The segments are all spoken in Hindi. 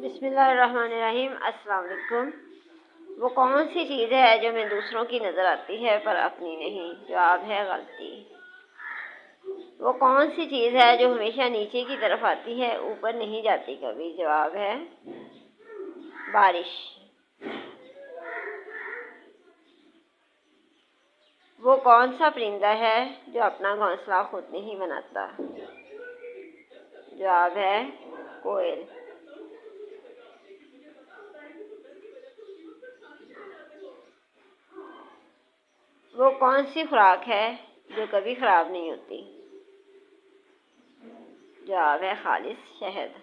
बिस्मिल्लाहिर्रहमानिर्रहीम। अस्सलाम वालेकुम। वो कौन सी चीज़ है जो हमें दूसरों की नज़र आती है पर अपनी नहीं? जवाब है गलती। वो कौन सी चीज़ है जो हमेशा नीचे की तरफ आती है, ऊपर नहीं जाती कभी? जवाब है बारिश। वो कौन सा परिंदा है जो अपना घोंसला खुद नहीं बनाता? जवाब है कोयल। वो कौन सी खुराक है जो कभी खराब नहीं होती? जवाब है खालिस शहद।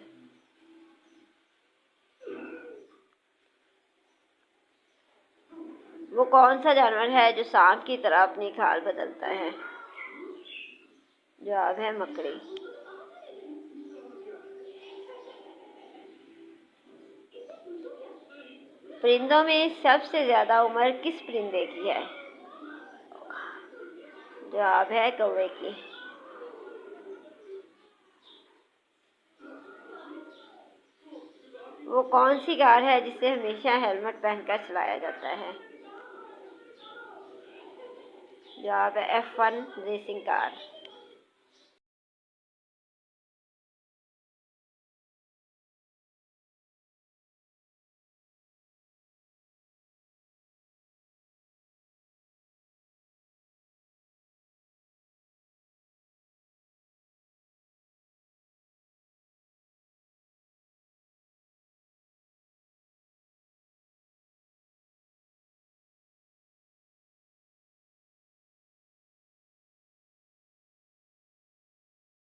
वो कौन सा जानवर है जो सांप की तरह अपनी खाल बदलता है? जवाब है मकड़ी। परिंदों में सबसे ज्यादा उम्र किस परिंदे की है? जवाब है कौवे की। वो कौन सी कार है जिसे हमेशा हेलमेट पहनकर चलाया जाता है? जवाब है F1 रेसिंग कार।